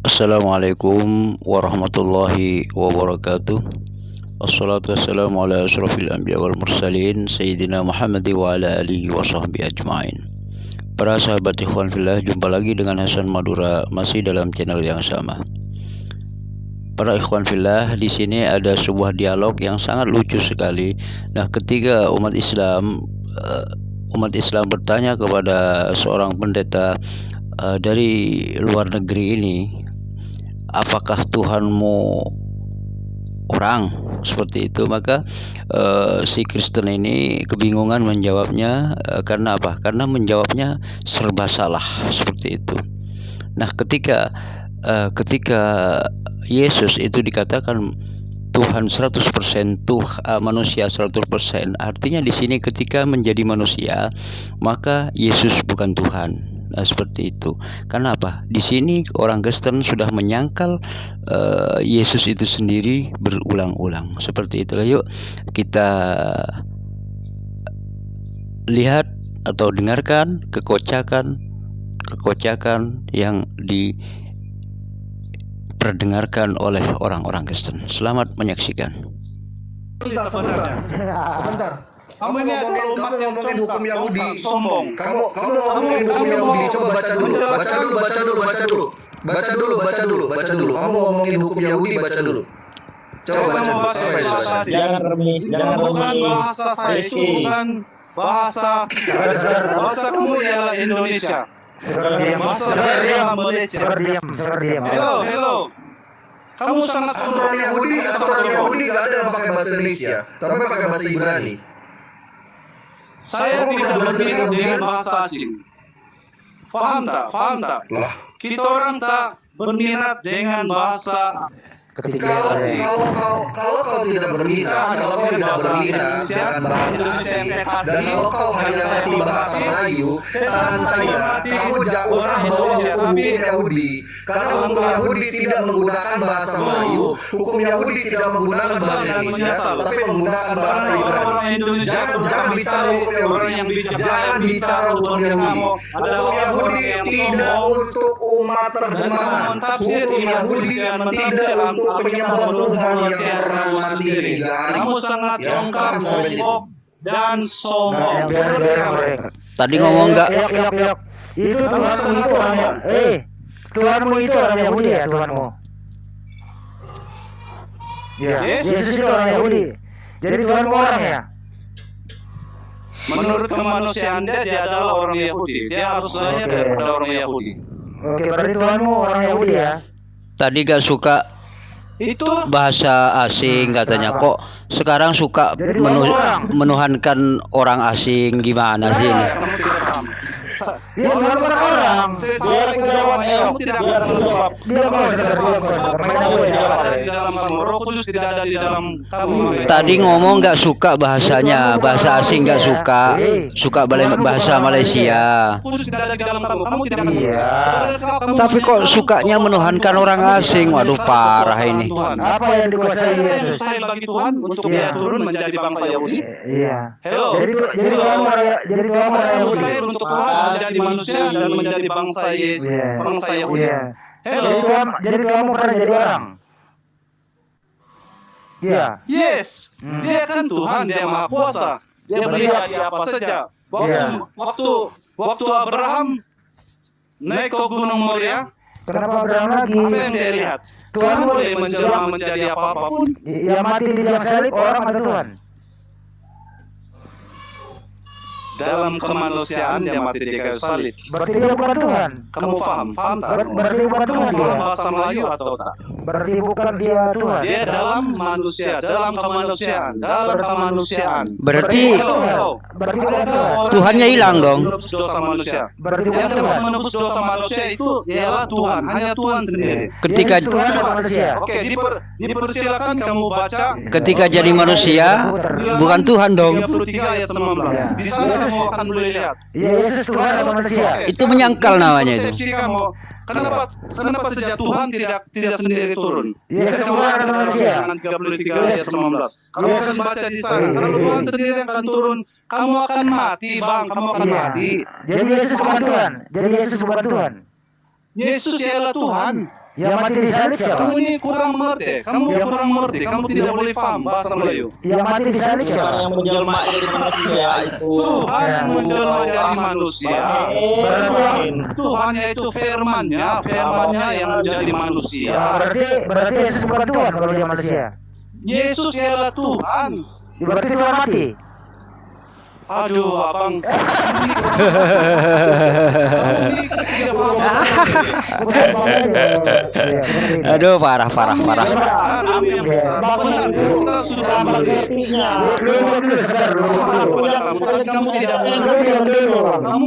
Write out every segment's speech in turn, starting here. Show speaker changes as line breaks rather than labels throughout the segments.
Assalamualaikum warahmatullahi wabarakatuh. Assalatu wassalamu ala asyrafil anbiya wal mursalin Sayyidina Muhammad wa ala alihi wa sahbihi ajma'in. Para sahabat ikhwan fillah, jumpa lagi dengan Hasan Madura masih dalam channel yang sama. Para ikhwan fillah, di sini ada sebuah dialog yang sangat lucu sekali. Nah, ketika umat Islam bertanya kepada seorang pendeta dari luar negeri ini, apakah Tuhanmu orang? Seperti itu, maka si Kristen ini kebingungan menjawabnya. Karena apa? Karena menjawabnya serba salah, seperti itu. Nah, ketika Yesus itu dikatakan Tuhan 100%, manusia 100%, artinya di sini ketika menjadi manusia, maka Yesus bukan Tuhan. Nah, seperti itu. Karena apa? Di sini orang Kristen sudah menyangkal Yesus itu sendiri berulang-ulang. Seperti itulah. Yuk kita lihat atau dengarkan kekocakan yang diperdengarkan oleh orang-orang Kristen. Selamat menyaksikan.
Sebentar. Kamu ngomongin hukum Yahudi. Sombong. Kamu ngomongin hukum Yahudi. Coba baca dulu. Kamu ngomongin hukum Yahudi, baca dulu. Coba baca dulu.
Jangan remis, jangan
bukan bahasa saya itu, bukan bahasa kamu ialah Indonesia. Bahasa saya Malaysia.
Diam.
Hello. Kamu sangat
aturan Yahudi nggak ada yang pakai bahasa Indonesia, tapi pakai bahasa Ibrani.
Saya tidak berminat dengan bahasa asing. Faham tak? Kita orang tak berminat dengan bahasa.
Kalau kau tidak berminat dengan bahasa asing, dan kalau kau hanya ngerti bahasa Melayu, saran saya kamu jangan usah bawa hukum Yahudi, karena hukum Yahudi tidak menggunakan bahasa Melayu, hukum Yahudi tidak menggunakan bahasa Indonesia, tapi menggunakan bahasa Ibrani. Jangan bicara hukum Yahudi, jangan bicara hukum Yahudi. Hukum Yahudi tidak untuk umat terjemahan. Hukum Yahudi tidak untuk penyembah Tuhan yang pernah mati 3 hari.
Kamu sangat lengkap, sombong dan sombong.
Tadi ngomong enggak?
Itu Tuhanmu itu orang Tuhanmu itu orang Yahudi ya, Tuhanmu. Ya, Yesus itu orang Yahudi. Jadi Tuhanmu orang ya?
Menurut kemanusiaan dia adalah orang Yahudi. Dia harus belajar daripada orang Yahudi.
Oke, berarti Tuhanmu orang Yahudi ya?
Tadi gak suka
Itu
bahasa asing katanya, kok sekarang suka menuhankan orang asing. Gimana sih ini?
Dia bukan orang.
Saya jawab, kamu tidak akan menjawab.
Dia
Roh Kudus tidak ada di dalam kamu.
Tadi ngomong nggak suka bahasanya, bahasa asing nggak suka, bahasa Malaysia.
Kudus tidak ada di dalam kamu. Kamu tidak akan.
Tapi kok sukanya menuhankan orang asing? Waduh, parah ini.
Apa yang dikuasai Yesus?
Saya bagi Tuhan untuk dia turun menjadi bangsa Yahudi.
Iya.
Hello.
Jadi Tuhan orang Yahudi.
Saya untuk Tuhan menjadi manusia dan menjadi bangsa Yesus, bangsa Yahudi. Hello.
Jadi kamu pernah jadi orang. Iya.
Yes. Dia kan Tuhan, dia Maha Kuasa. Dia boleh jadi apa saja. Waktu Abraham naik ke Gunung Moria,
Kenapa Abraham lagi?
apa yang dia lihat? Tuhan boleh menjelma menjadi apa-apapun.
Yang mati di dalam salib orang atau Tuhan?
Dalam kemanusiaan dia mati di kayu salib.
Berarti dia bukan Tuhan.
Kamu paham tak?
Berarti bukan Tuhan
Kamu
dia.
paham bahasa Melayu atau tak?
Berarti bukan dia Tuhan.
Dia dalam manusia, dalam kemanusiaan.
Berarti
Berarti bukan Tuhan.
Tuhannya hilang dong.
Menebus dosa manusia.
Berarti bukan
Yang
Tuhan.
menebus dosa manusia itu ialah Tuhan, hanya Tuhan sendiri.
Ketika
Yesus Tuhan atau manusia?
Oke, dipersilakan kamu baca
jadi manusia, bukan Tuhan dong.
33 ayat 19. Di sana kamu akan boleh lihat.
Yesus Tuhan atau manusia?
Itu menyangkal namanya itu.
Persepsi kamu Kenapa sejak Tuhan tidak sendiri turun?
Yesus
Saya
bukan
baca
anak
dalam
manusia.
Bilangan 33 ayat 19. Kamu akan baca di sana. Kalau Tuhan sendiri akan turun, kamu akan mati, Bang. Kamu akan
Iya.
mati.
Jadi Yesus bukan Tuhan. Jadi Yesus bukan Tuhan.
Yesus ialah Tuhan.
Yang mati di salib siapa?
Kamu ini kurang mengerti. Kamu kurang mengerti. Kamu tidak boleh paham bahasa Melayu.
Yang mati di salib
Tuhan
siapa?
yang menjelma jadi manusia itu.
Tuhan yang menjelma jadi manusia. Tuhan yaitu firman-Nya yang menjadi manusia.
Berarti Yesus bukan Tuhan kalau dia manusia.
Yesus ialah Tuhan.
Berarti Tuhan mati.
Aduh, abang. Kamu ini tidak paham.
Bukan saya. Iya,
Aduh, parah.
Kamu yang benar. Kita sudah
Mengertinya.
Dulu sebentar dulu.
Kamu tidak benar. Kamu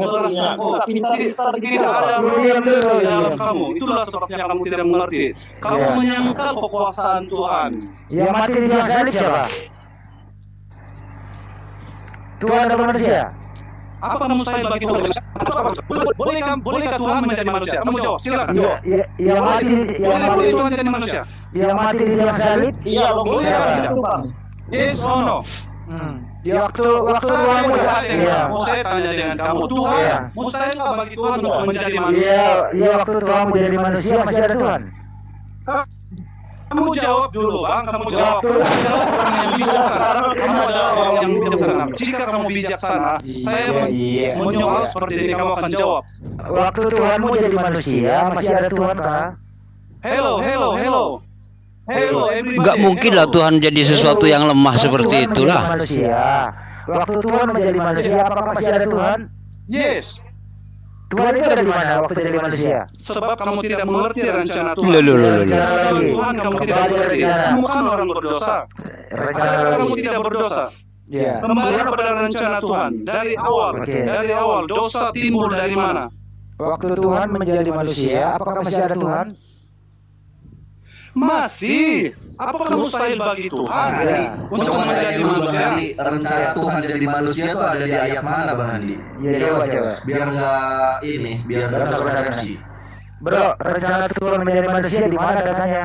keras. Tidak ada roh di dalam kamu. Itulah sebabnya kamu tidak mengerti. Kamu menyangkal kekuasaan Tuhan.
Yang mati di dalam salib siapa? Tuhan atau manusia?
Apa mustahil bagi Tuhan? Bolehkah Tuhan menjadi manusia? Kamu jawab, silakan jawab.
Yang mati
Boleh Tuhan jadi manusia?
yang mati di dalam salib?
Iya,
Boleh
logika
tidak?
itu, Bang.
Yes or no?
Ya waktu Tuhan
Iya. Saya tanya dengan kamu, Tuhan,
Iya.
mustahilkah bagi Tuhan untuk menjadi manusia?
Iya waktu Tuhan menjadi manusia masih ada Tuhan.
Kamu jawab dulu, Bang. Kamu jawab. Kamu adalah orang yang bijaksana. Kamu adalah orang yang bijaksana. Jika kamu bijaksana, saya menyoal seperti ini, kamu akan jawab.
Waktu Tuhan mau jadi manusia masih ada Tuhan kah?
Hello, everybody.
Nggak mungkin lah Tuhan jadi sesuatu yang lemah
Waktu
seperti
Tuhan menjadi
itulah.
manusia. Waktu Tuhan menjadi manusia apakah masih ada Tuhan?
Yes.
Tuhan itu ada di mana waktu jadi manusia?
Sebab kamu tidak mengerti rencana Tuhan.
Loh.
Rencana Tuhan kamu tidak mengerti. Kamu kan orang berdosa.
Rencana
Padahal kamu
lagi.
tidak berdosa.
Ya.
Kembali pada rencana Tuhan. Dari awal dosa timbul dari mana?
Waktu Tuhan menjadi manusia apakah masih ada Tuhan?
Masih. Apakah mustahil bagi Tuhan untuk
Coba
menjadi
tanya dulu Bang
manusia?
Handi, rencana Tuhan jadi manusia itu ada di ayat mana Bang Handi?
Iya, coba.
Biar nggak persepsi.
Bro, rencana Tuhan menjadi manusia di mana datanya?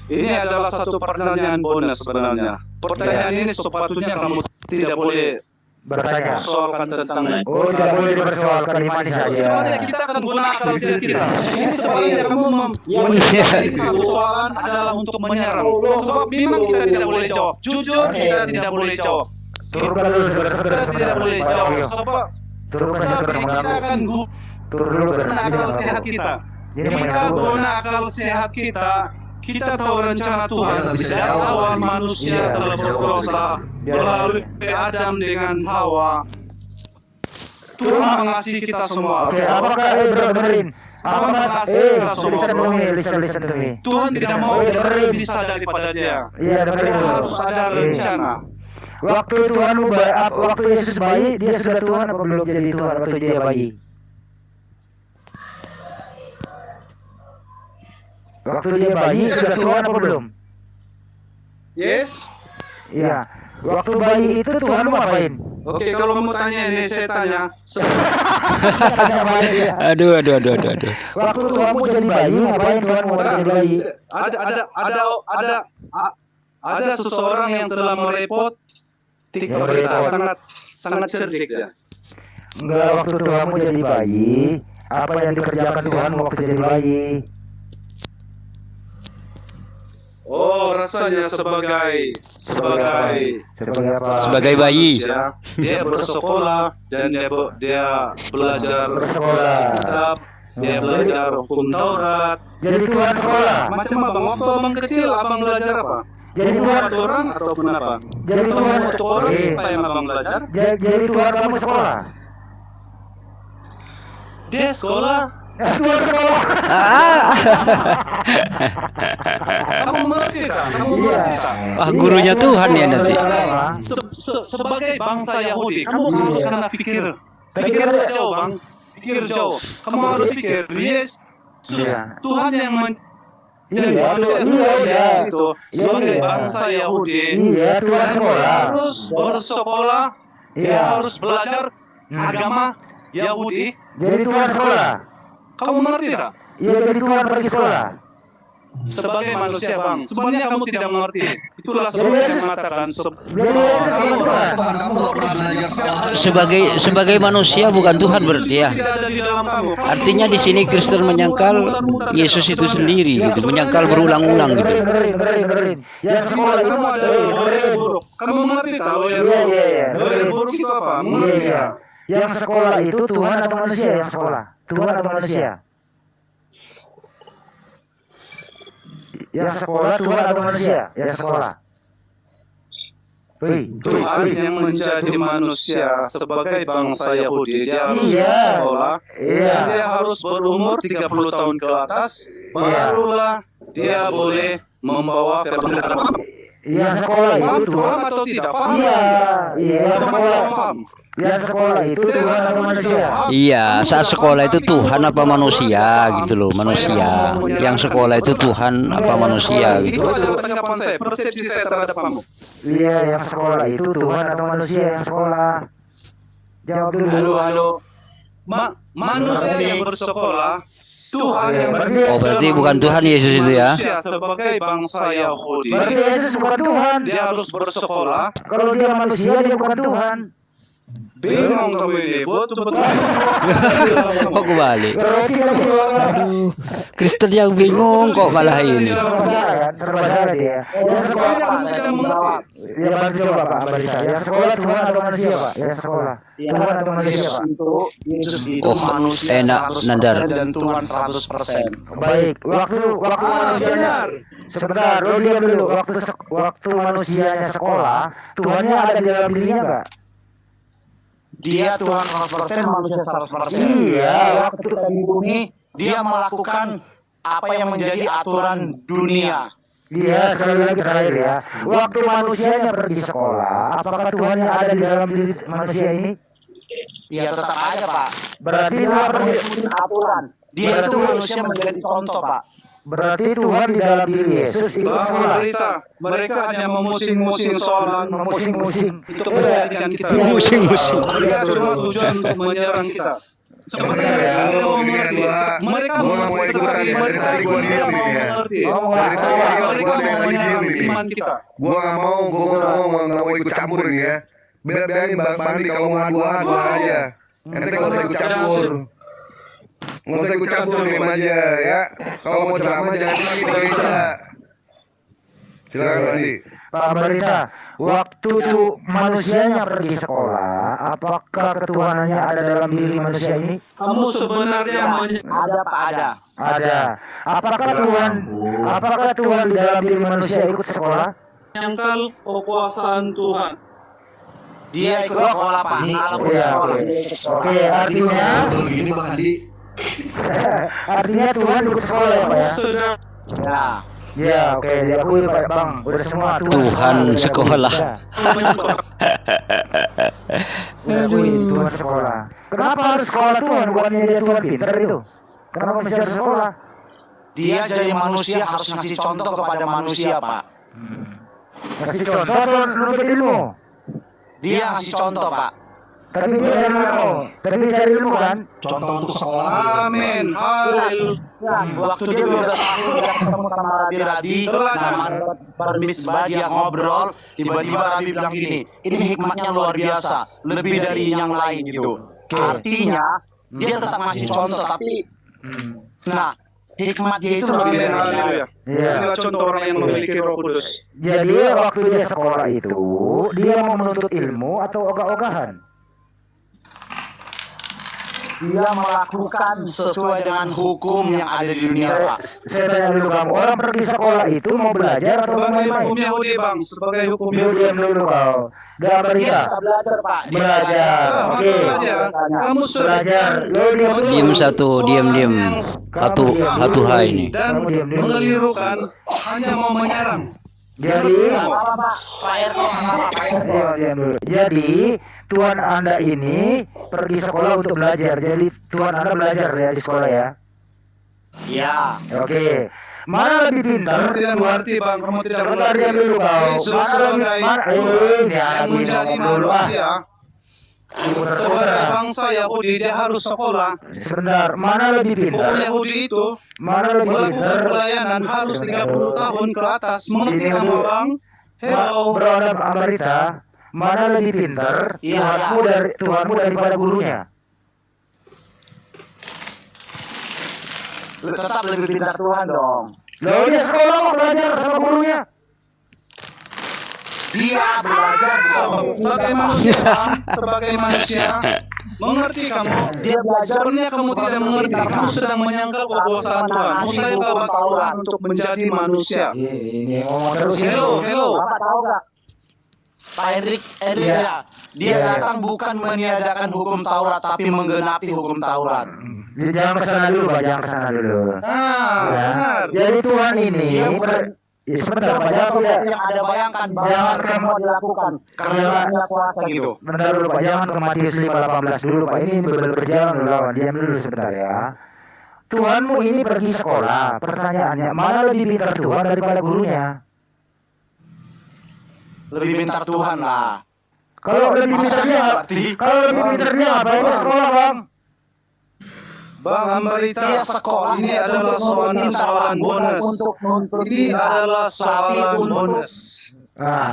Ini adalah satu pertanyaan bonus sebenarnya. Pertanyaan ini sepatutnya kamu tidak boleh
Bertanya.
soalkan tentang.
Oh, tidak boleh dipersoalkan iman saja.
Sebenarnya kita akan gunakan akal sehat kita. Ini sebenarnya kamu menyelesaikan satu soalan adalah untuk menyerang. Sebab memang kita tidak boleh jawab. Jujur kita tidak boleh jawab.
Turunkan dulu
Kita tidak boleh jawab. Sebab
Turunkan
tapi
segera
kita
mengganggu.
akan
Turun dulu
guna akal sehat kita.
Ini
Kita
mengganggu.
guna akal sehat kita. Kita tahu rencana Tuhan. Dari awal manusia telah berdosa melalui Adam dengan Hawa. Tuhan mengasihi kita semua.
Oke, apakah bro dengerin?
Tuhan mengasihi kita semua.
Listen to me.
Tuhan tidak mau kita lebih bisa daripada Dia.
Iya, dengerin
Dia
dulu.
harus ada rencana.
Waktu Tuhan waktu Yesus bayi, dia sudah Tuhan apa belum jadi Tuhan waktu dia bayi? Waktu dia bayi sudah Tuhan apa belum?
Yes?
Iya. Waktu bayi itu Tuhan mau ngapain?
Oke, kalau kamu tanya ini saya tanya.
Tanya bayi ya.
Aduh.
Waktu Tuhan mau jadi bayi, ngapain Tuhan mau jadi bayi?
Ada seseorang yang telah merepot TikTok kita sangat cerdik ya.
Enggak, waktu Tuhan mau jadi bayi, apa yang dikerjakan Tuhan waktu jadi bayi?
Oh, rasanya sebagai
apa?
Sebagai bayi.
manusia, dia bersekolah dan dia belajar
Bersekolah.
kitab, dia belajar hukum Taurat.
Jadi Tuhan sekolah.
Macam abang waktu abang kecil, abang belajar apa?
Jadi Tuhan,
Untuk orang ataupun apa?
jadi
Atau
Tuhan,
untuk orang apa yang abang belajar?
jadi Tuhan kamu sekolah.
Dia sekolah.
Tuhan sekolah.
Kamu mengerti tak? Kamu
Iya.
mengerti tak?
Wah, gurunya Tuhan ya nanti.
Sebagai bangsa Yahudi, kamu harus kena pikir jauh, bang. Pikir jauh. Kamu harus pikir, Yesus,
Iya.
Tuhan yang menjadi
Iya,
manusia
iya,
sebagai
iya.
itu, sebagai
Iya.
bangsa Yahudi,
Iya, Tuhan
dia
sekolah.
harus bersekolah, dia
Iya.
harus belajar agama Yahudi.
Jadi Tuhan sekolah.
Kamu mengerti tak?
Iya, jadi Tuhan pergi sekolah.
Sebagai manusia bang, sebenarnya kamu tidak mengerti. Itulah sebab yang mengatakan
Jadi Yesus
Kamu
bukan
bukan
Tuhan.
Tuhan, kamu nggak pernah belajar sekolah.
Sebagai manusia bukan Tuhan berarti ya.
tidak ada di dalam kamu.
Artinya di sini Kristen menyangkal Yesus itu sendiri gitu, menyangkal berulang-ulang gitu.
Benerin. Yang sekolah itu
Kamu adalah lawyer buruk. Kamu mengerti tak lawyer buruk?
Iya.
Lawyer buruk itu apa? Mengerti
Iya.
tak?
Yang sekolah itu Tuhan atau manusia yang sekolah? Tuhan atau manusia? Yang sekolah Tuhan atau manusia? Yang sekolah. Wih,
Tuhan yang menjadi manusia sebagai bangsa Yahudi, dia harus
Iya.
sekolah,
Iya.
dan dia harus berumur 30 tahun ke atas, barulah dia boleh membawa firman Tuhan.
Yang sekolah itu
Paham
Tuhan.
atau tidak? Paham?
Iya. Yang
Atau masih
sekolah.
belum paham?
Yang sekolah itu Tuhan atau manusia?
Iya, saat sekolah itu Tuhan apa manusia gitu loh, manusia. Yang sekolah itu Tuhan apa manusia gitu.
Itu adalah tanggapan saya, persepsi saya terhadap kamu.
Iya, yang sekolah itu Tuhan atau manusia yang sekolah? Jawab dulu.
Halo. Manusia yang bersekolah, Tuhan yang
Oh, berarti bukan Tuhan Yesus itu ya.
Manusia sebagai bangsa Yahudi,
Berarti Yesus bukan Tuhan.
dia harus bersekolah.
Kalau dia manusia dia bukan Tuhan.
Bingung kamu ini, betul-betul.
Kok kebalik?
Berarti lagi.
Aduh, Kristen yang bingung kok malah ini.
Serba salah dia. Yang sekolah
Sebenarnya kamu tidak mengerti.
ya bantu coba Pak Barisa. Yang sekolah Tuhan atau manusia Pak? Yang sekolah Tuhan atau manusia Pak?
Yesus itu
Oh,
manusia
enak,
100%
Nandar.
dan Tuhan 100%.
Baik, waktu manusianya sebentar, lo diam dulu. Waktu manusianya sekolah, Tuhannya ada di dalam dirinya enggak?
Dia Tuhan 100%, manusia 100%.
Iya.
Waktu di bumi, dia melakukan apa yang menjadi aturan dunia.
Iya, sekali lagi terakhir ya. Waktu manusianya pergi sekolah, apakah Tuhannya ada di dalam diri manusia ini?
Ya tetap ada, Pak.
Berarti Tuhan pergi,
Mengikuti aturan. Dia itu manusia menjadi contoh, Pak.
berarti Tuhan di dalam diri Yesus ikut
Bang
sekolah.
berita, mereka hanya memusing-musing soalan
Memusing-musing.
untuk menjadikan kita.
Musing-musing.
Mereka cuma tujuan untuk menyerang kita. Sebenarnya mereka mau mengerti. Mereka mau mengerti. Mereka tidak mau mengerti. Mereka mau menyerang iman kita.
Gua nggak mau ikut campur ini ya. Biarin Bang Bandi kalau mau adu aja. Nanti nggak usah ikut campur. Nggak usah ikut campur nih aja ya. Kalau mau ceramah jangan lagi kalau bisa. Silakan Bandi.
Pak Barita, waktu itu manusianya pergi sekolah, apakah ketuhanannya ada dalam diri manusia ini?
Kamu sebenarnya
Ada, Pak, ada.
Ada. Apakah Tuhan di dalam diri manusia ikut sekolah?
menyangkal kekuasaan Tuhan.
Dia ikut sekolah, Pak. Kalau
Iya,
sekolah,
oke.
dia ikut sekolah.
Oke, artinya
Begini Bang Andi.
artinya Tuhan ikut sekolah ya, Pak ya?
Sudah
Ya.
Ya, oke, diakui Pak Bang. Udah semua
Tuhan sekolah.
Udah akui Tuhan sekolah. Kenapa harus sekolah Tuhan? Bukannya dia Tuhan pintar itu? Kenapa mesti harus sekolah?
Dia jadi manusia harus ngasih contoh kepada manusia, Pak.
Kasih contoh atau nuntut ilmu?
Dia ngasih contoh, Pak.
Tapi dia cari ilmu. Tapi dia cari ilmu kan?
Contoh untuk sekolah.
amin. Haleluya.
Waktu dia 12 tahun dia ketemu sama Rabi, nama bar mitzvah, dia ngobrol, tiba-tiba Rabi bilang gini, ini hikmatnya luar biasa, lebih dari yang lain gitu. Artinya dia tetap ngasih contoh, tapi nah hikmat dia itu lebih
Amin.
dari yang lain.
Haleluya.
Iya.
Inilah contoh orang yang memiliki Roh Kudus.
Jadi waktu dia sekolah itu, dia mau menuntut ilmu atau ogah-ogahan?
Dia melakukan sesuai dengan hukum yang ada di dunia, Pak.
Saya tanya dulu kamu, orang pergi sekolah itu mau belajar atau mau
Sebagai
main-main?
hukum Yahudi bang, sebagai hukum
Dulu
Yahudi.
diam dulu kau. Gak
Dia
berita.
bisa belajar, Pak. Dia
Belajar. Oke.
Masalahnya, kamu sudah
Belajar. Lo diam dulu.
Diam satu, diam. Satu hai ini.
dan mengelirukan hanya mau menyerang.
Jadi,
Nggak apa-apa, Pak. Pak RT nggak apa-apa, Pak RT.
diam dulu. Jadi, Tuhan Anda ini pergi sekolah untuk belajar. Jadi, Tuhan Anda belajar ya di sekolah ya.
Ya.
Oke. Mana lebih pintar?
Kamu tidak mengerti bang, kamu tidak
Bentar,
mengerti.
diam dulu kau.
Yesus
Mana lebih
sebagai
mana?
Tuhan
Ya,
yang menjadi
ngomong dulu ah.
manusia, Sebagai bangsa Yahudi dia harus sekolah.
Sebentar, mana lebih
Hukum
pintar?
Yahudi itu
Mana lebih pintar?
melakukan pelayanan harus 30 tahun ke atas. Mengerti
Ini
kamu
dulu.
orang? Hello.
Bro Ambarita, mana lebih pintar?
Iya,
Tuhanmu daripada gurunya.
Tetap lebih pintar Tuhan dong.
Loh, dia sekolah kok belajar sama gurunya.
Dia belajar
Sebagai manusia, sebagai manusia, mengerti kamu?
Dia belajar.
Sebenarnya kamu tidak mengerti. Kamu sedang menyangkal kekuasaan Tuhan. Mustahil bagi Tuhan untuk menjadi manusia.
Ini ngomong terus ini.
Hello.
Bapak tahu gak? Pak Hendrik
Iya.
ya. Dia datang bukan meniadakan hukum Taurat, tapi menggenapi hukum Taurat.
Jangan kesana dulu, Pak. Jangan kesana dulu.
Benar.
Jadi Tuhan ini sebentar, Pak. Jangan tidak.
Yang ada bayangkan bahwa
Jangan
semua dilakukan karena
Jangan-
punya kuasa gitu.
Bentar dulu, Pak. Jangan ke Matius 5:18 dulu, Pak. Ini berjalan dulu, lawan. Diam dulu sebentar ya. Tuhanmu ini pergi sekolah. Pertanyaannya, mana lebih pintar Tuhan daripada gurunya?
Lebih pintar Tuhan lah.
Kalau lebih pintar dia, kalau lebih pintar dia ngapain ke sekolah, Bang?
Bang Ambarita,
Dia sekolah
ini adalah soalan bonus.
untuk menuntut
Ini
kita.
adalah
Tapi
soalan
untuk-
bonus.
Nah.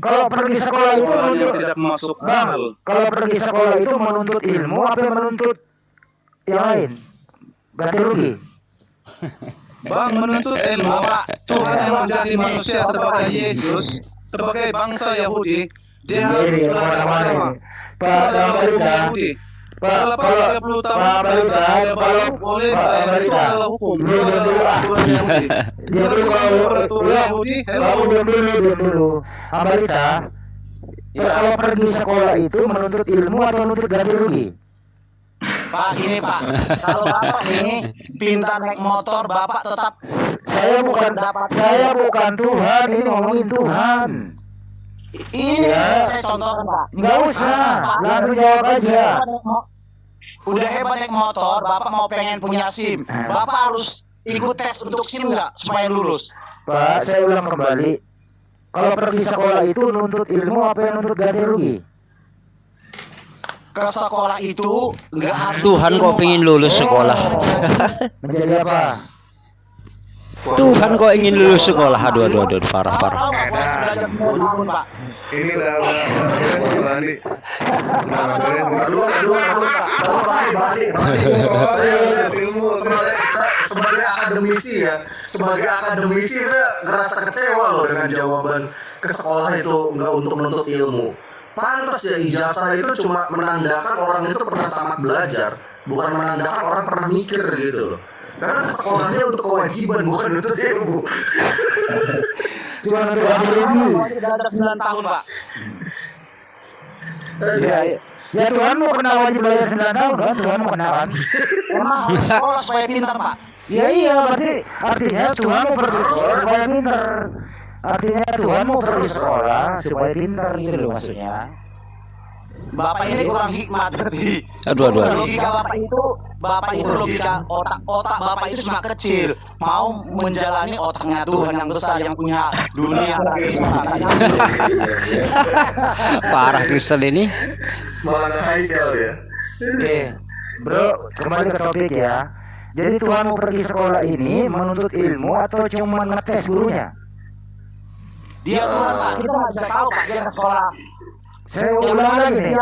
Kalau pergi sekolah itu
Soalan yang
menuntut,
tidak masuk
Bang,
akal.
kalau pergi sekolah itu menuntut ilmu apa menuntut yang lain? Ganti rugi.
Bang menuntut ilmu. Tuhan yang menjadi manusia sebagai Yesus, sebagai bangsa Yahudi, dia harus
Ini
belajar
kemana-mana
agama.
ini.
Itu
Pak
adalah hukum
Ambarita,
Yahudi.
Pak,
Terlepas
kalau
30 tahun
Pak Ambarita,
dia baru
kalau
boleh
Pak
belajar. Itu
Ambarita,
adalah hukum. Itu
diam dulu,
adalah
ah.
aturan Yahudi.
Diam dulu,
Itu peraturan Yahudi.
Kamu
Hello.
diam dulu. Ambarita, kalau pergi sekolah itu menuntut ilmu atau menuntut ganti rugi?
Pak ini Pak, kalau Bapak ini pintar naik motor, Bapak tetap
Saya bukan Tuhan, ini ngomongin Tuhan.
ini
Ya.
saya contohkan Pak.
Nggak usah, langsung jawab aja.
Udah hebat naik motor, Bapak mau pengen punya SIM, Bapak harus ikut tes untuk SIM nggak supaya lulus?
Pak, saya ulang kembali. Kalau pergi sekolah itu nuntut ilmu apa yang nuntut ganti rugi?
Ke sekolah itu nggak harus
Tuhan
ilmu,
kok pengen
Pak.
lulus sekolah.
Menjadi apa?
Tuhan kok ingin lulus sekolah. Aduh, parah.
Tahu nggak, Pak, belajar 9 tahun, Pak.
Ini udah Bandi.
Kalau balik. Saya sebagai akademisi ya, saya ngerasa kecewa loh dengan jawaban ke sekolah itu nggak untuk menuntut ilmu. Pantas ya, ijazah itu cuma menandakan orang itu pernah tamat belajar, bukan menandakan orang pernah mikir gitu loh. Karena sekolahnya untuk kewajiban, bukan untuk ilmu.
Cuma nuntut ganti rugi.
Belajar 9 tahun, Pak.
Ya Tuhan mau kena wajib belajar 9 tahun kan? Tuhan mau kena kan?
Emang harus sekolah supaya pintar, Pak.
Ya iya, berarti artinya Tuhan mau pergi sekolah supaya pintar. Artinya Tuhan mau pergi sekolah supaya pintar gitu loh maksudnya.
Bapak ini kurang hikmat berarti.
Aduh.
Logika Bapak itu logika otak Bapak itu cuma kecil, mau menjalani otaknya Tuhan yang besar yang punya dunia.
Parah Kristen ini.
Malah Haikal ya.
Oke, bro, kembali ke topik ya. Jadi Tuhan mau pergi sekolah ini menuntut ilmu atau cuma ngetes gurunya?
Dia Tuhan Pak, kita nggak bisa tahu Pak dia ke sekolah.
Saya ulang lagi nih.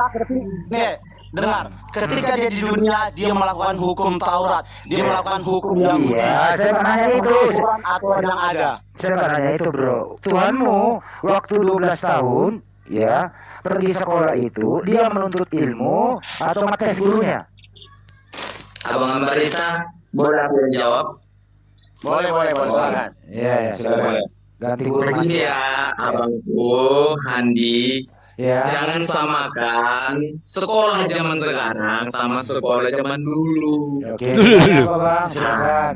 Nih, dengar. Ketika dia di dunia, dia melakukan hukum Taurat, dia melakukan hukum yang
Iya, saya kan nanya itu.
aturan yang ada.
Saya kan nanya itu, bro. Tuhanmu waktu 12 tahun, ya, pergi sekolah itu, dia menuntut ilmu atau ngetes gurunya?
Abang Ambarita, boleh aku yang jawab?
Boleh, silakan.
Iya, silakan. Ganti guru.
Begini ya, abangku, Handi,
Ya.
jangan samakan sekolah zaman sekarang sama sekolah zaman dulu.
Oke. Apa, Bang? Silakan.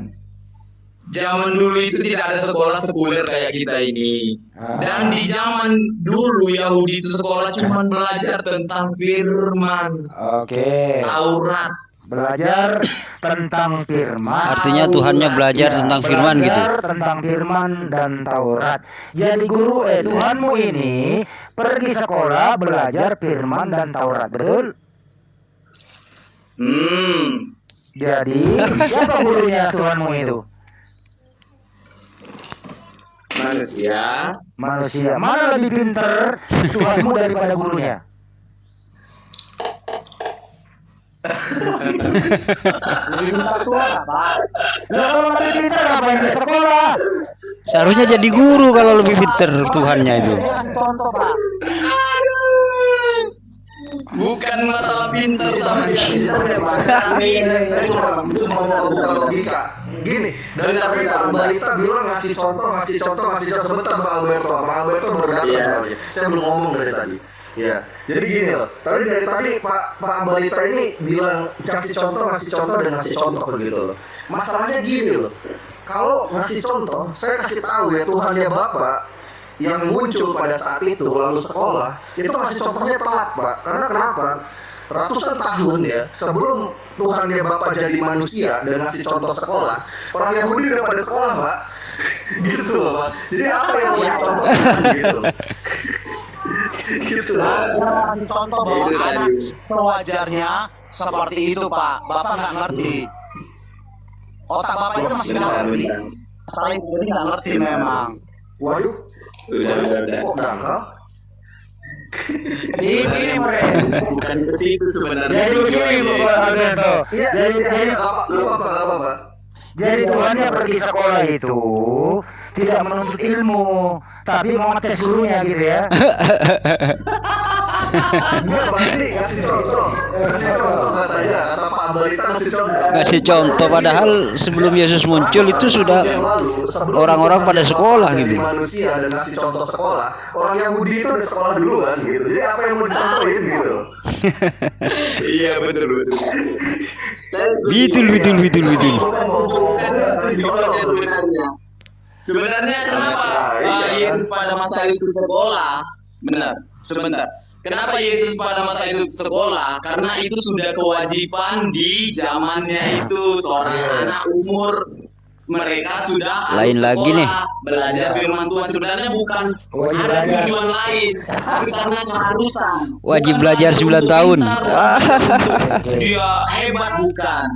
Zaman dulu itu tidak ada sekolah sekuler kayak kita ini. Dan di zaman dulu Yahudi itu sekolah cuma belajar tentang firman,
Oke.
Taurat.
belajar tentang firman.
Artinya Tuhannya belajar tentang firman gitu.
Belajar tentang firman dan Taurat. Jadi guru Tuhanmu ini pergi sekolah belajar firman dan Taurat, betul? Jadi siapa gurunya Tuhanmu itu?
Manusia.
Manusia. Mana lebih pintar Tuhanmu daripada gurunya?
Lebih pintar Tuhan apa?
Lah kalau lebih pintar ngapain di sekolah?
Seharusnya jadi guru kalau lebih pintar Tuhannya itu.
Dia kasih contoh Pak.
Bukan masalah pintar sama
Saya cuma mau buka logika. Gini, dari tadi Pak Alberta bilang ngasih contoh sebentar Pak Alberto baru datang soalnya. Saya belum ngomong dari tadi. Ya, jadi gini loh. Dari tadi Pak Alberta ini bilang ngasih contoh begitu loh. Masalahnya gini loh. Kalau ngasih contoh, saya kasih tahu ya Tuhannya Bapak yang muncul pada saat itu lalu sekolah itu masih contohnya telat Pak. Karena kenapa? Ratusan tahun ya sebelum Tuhannya Bapak jadi manusia dan ngasih contoh sekolah, orang Yahudi udah pada sekolah Pak. Gitu loh Pak. Jadi apa yang mau dicontohkan gitu loh. Gitu loh.
Kasih contoh bahwa anak sewajarnya seperti itu Pak. Bapak nggak ngerti. Otak Bapak itu masih nggak ngerti. Masalah itu jadi nggak ngerti memang.
Waduh.
Udah.
Kok dangkal?
Ini mereka.
Bukan ke situ sebenarnya.
Jadi begini Pak Alberto.
Iya,
Jadi
nggak apa-apa.
Jadi Tuhannya pergi sekolah itu tidak menuntut ilmu, tapi mau ngetes gurunya gitu ya.
Enggak, berarti kasih contoh katanya, kata Pak Alberta kasih contoh.
Ngasih contoh padahal sebelum Yesus muncul itu sudah orang-orang pada sekolah gitu.
Manusia dan ngasih contoh sekolah, orang Yahudi itu udah sekolah duluan gitu. Jadi apa yang mau dicontohin gitu?
Iya betul.
Betul.
Sebenarnya kenapa Yesus pada masa itu sekolah? Benar. Sebentar. Kenapa Yesus pada masa itu sekolah? Karena itu sudah kewajiban di zamannya itu. Seorang anak umur mereka sudah
Lain
harus
lagi nih.
belajar firman Tuhan. Sebenarnya bukan ada tujuan lain, tapi karena keharusan.
Wajib
Bukan
belajar
karena
9
untuk
tahun.
pintar, untuk dia hebat, bukan.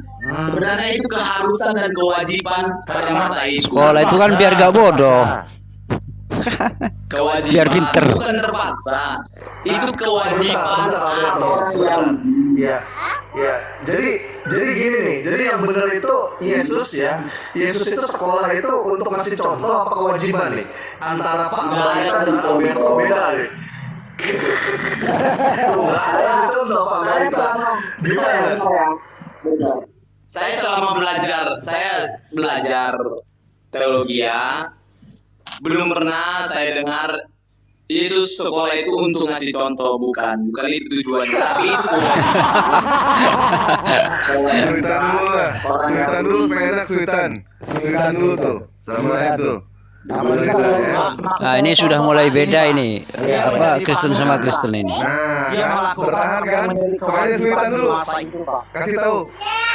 Sebenarnya itu keharusan dan kewajiban pada masa itu.
Sekolah itu kan biar gak bodoh.
Kewajiban
Biar pinter.
bukan terpaksa. Itu kewajiban
Sebentar. Ya. Jadi gini nih. Jadi yang benar itu Yesus ya. Yesus itu sekolah itu untuk ngasih contoh apa kewajiban nih? Antara Pak Alberta dan Alberto beda nih. Tuh, nggak ada ngasih contoh Pak Alberta. Gimana?
Saya belajar teologi ya. Belum pernah saya dengar Yesus sekolah itu untuk ngasih contoh, bukan itu tujuannya, tapi itu
Cuitan dulu enak cuitan dulu tuh sama itu.
Nah ini sudah mulai beda ini. Apa Kristen sama Kristen ini.
Nah,
Dia
kan
melakukan
bertahan kan? Makanya cuitan dulu.
masa itu Pak.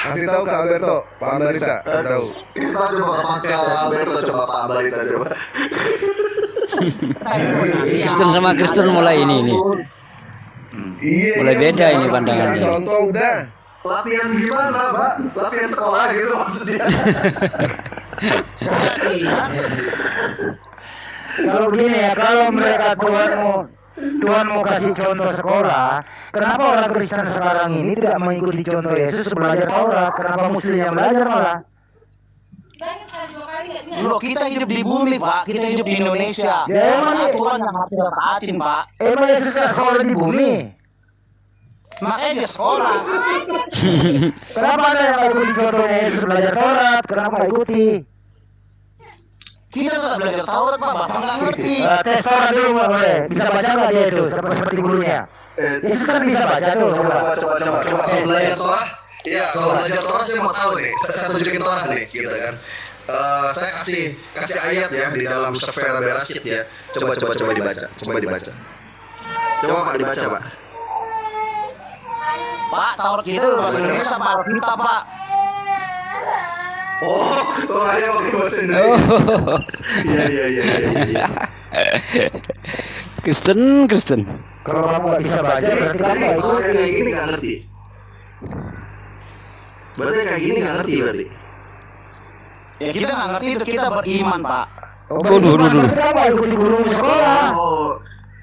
Kasih tahu ke Alberto, Pak Alberta, kasih tahu.
Kita coba pakai Alberto, coba Pak Alberta coba.
Kristen sama Kristen mulai ini.
Iya,
Mulai beda ini
udah.
pandangannya.
Contoh udah.
Latihan gimana Pak? Latihan sekolah gitu maksudnya.
Kalau begini ya, kalau mereka Tuhan mau kasih contoh sekolah, kenapa orang Kristen sekarang ini tidak mengikuti contoh Yesus belajar Taurat? Kenapa Muslim yang belajar malah?
Loh, kita hidup di bumi Pak, kita hidup di Indonesia.
Ya, emang
Aturan yang harus kita taatin Pak.
Emang Yesus kan sekolah di bumi?
Makanya dia sekolah.
Kenapa Anda yang nggak ikuti contohnya Yesus belajar Taurat? Kenapa nggak ikuti?
Kita tetap belajar Taurat Pak, Bapak nggak ngerti.
Tes Taurat dulu Pak, boleh. Bisa baca nggak dia itu? Seperti gurunya. Yesus kan bisa baca tuh.
Coba. Kalau belajar Torah, iya kalau belajar Torah saya mau tahu nih. Saya tunjukin Torah nih, gitu kan. Saya kasih ayat ya di dalam Sefer Berashit ya. Coba dibaca. Coba Pak dibaca Pak.
Pak, Taurat kita udah bahasa Indonesia, Pak. Kita, Pak.
Oh, Torahnya pakai bahasa Indonesia. Iya.
Kristen.
Kalau kamu nggak bisa baca berarti kamu nggak
Oh,
ikut.
yang kayak gini nggak ngerti. Berarti kayak gini nggak ngerti berarti.
Ya kita nggak ngerti itu, kita beriman, Pak.
Oh,
Dulu.
berarti kamu nggak ikut guru sekolah.
Oh,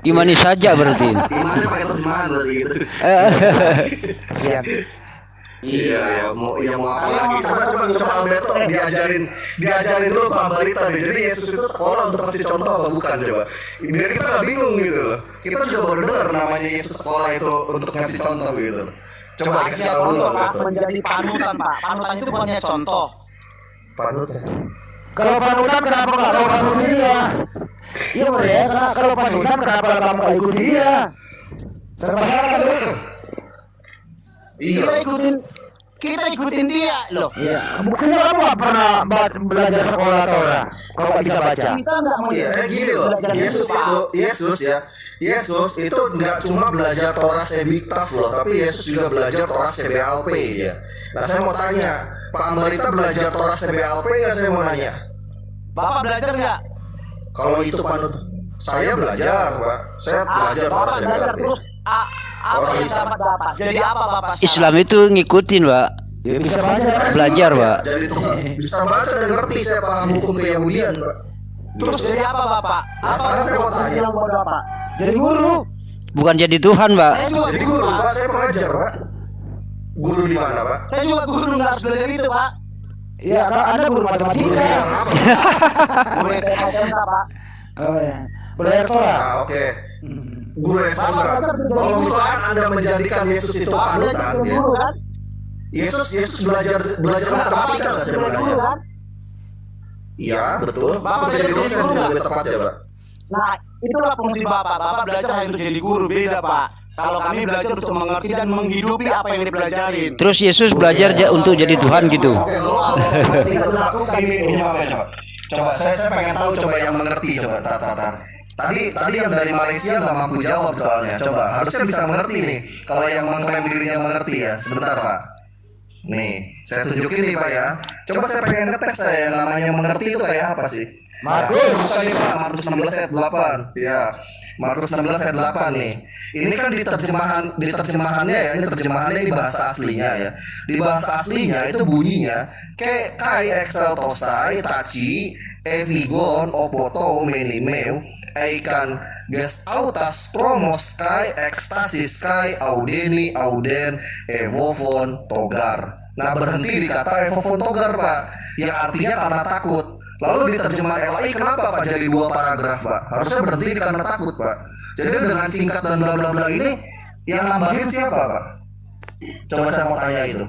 Imani saja berarti.
imannya pakai terjemahan berarti gitu.
Kasihan.
Iya, mau apa lagi? Coba Alberto diajarin dulu Pak Balita nih. Jadi Yesus itu sekolah untuk kasih contoh apa bukan coba? Biar kita nggak bingung gitu loh. Kita juga baru dengar namanya Yesus sekolah itu untuk ngasih contoh gitu. Coba dikasih tahu dulu
Pak,
Alberto.
menjadi panutan, Pak. Panutan itu bukannya contoh.
Panutan.
Kalau panutan kenapa nggak kamu ikuti dia? Iya boleh, kalau panutan kenapa kamu nggak ikuti dia? Serba salah kan lu?
Iya.
Kita ikutin dia loh.
Iya, buktinya kamu nggak pernah belajar sekolah Torah. Kalau nggak bisa baca.
Kita nggak mau.
Iya, kayak gini loh. Yesus itu nggak cuma belajar Torah Sebiktaf loh, tapi Yesus juga belajar Torah CBLP ya. Nah, saya mau tanya, Pak Ambarita belajar Torah CBLP nggak? Saya mau nanya.
Bapak belajar nggak?
Kalau itu panut, saya belajar, Pak. Saya belajar Torah
Bapak belajar
CBLP.
terus. Apa
Orang
yang
Islam.
dapat Bapak? Jadi apa Bapak sekarang?
Islam itu ngikutin, Pak.
Ya bisa baca.
Belajar, Pak.
Jadi tukang bisa baca dan ngerti, saya paham hukum keyahudian, Pak.
Terus jadi apa Bapak?
Nah, sekarang saya mau tanya.
Bilang buat Bapak.
Jadi guru.
Bukan jadi Tuhan, Pak.
Saya juga
Jadi guru, Pak. Saya pengajar, Pak. Guru di mana, Pak?
Saya juga guru, nggak harus belajar itu, Pak.
Ya, Anda guru matematika.
Yang apa?
Guru SMK, Pak.
Oh ya, belajar Torah.
Nah, oke. Guru SMK. Kalau misalkan Anda menjadikan Yesus itu panutan, ya.
Guru kan?
Yesus belajar matematika nggak sebenarnya?
kan?
Iya, betul. Itu jadi dosen sih lebih tepat ya, Pak.
Nah, itulah fungsi Bapak. Bapak belajar hanya untuk jadi guru, beda, Pak. Kalau kami belajar untuk mengerti dan menghidupi apa yang dipelajarin.
Terus Yesus belajar untuk jadi Tuhan gitu.
Oke, kalau ini apa coba? Coba saya pengen tahu coba yang mengerti coba tar. Tadi yang dari Malaysia nggak mampu jawab soalnya. Coba harusnya bisa mengerti nih. Kalau yang mengklaim dirinya mengerti ya. Sebentar, Pak. Nih, saya tunjukin nih Pak ya. Coba saya pengen ngetes saya yang namanya mengerti itu kayak apa sih?
Markus.
Ya, bukan nih Pak, Markus 16 ayat 8. Ya, Markus 16 ayat 8 nih. Ini kan di terjemahannya ya, ini terjemahannya di bahasa aslinya ya. Di bahasa aslinya itu bunyinya kai exaltosai tachi evigon opoto menimeu eikan ges autas promos kai ekstasis kai audeni auden evovon togar. Nah, berhenti di kata evovon togar, Pak, yang artinya karena takut. Lalu di terjemahan LAI kenapa Pak jadi 2 paragraf, Pak? Harusnya berhenti karena takut, Pak. Jadi dengan singkat dan bla bla bla ini yang nambahin siapa, Pak? Coba saya mau tanya itu.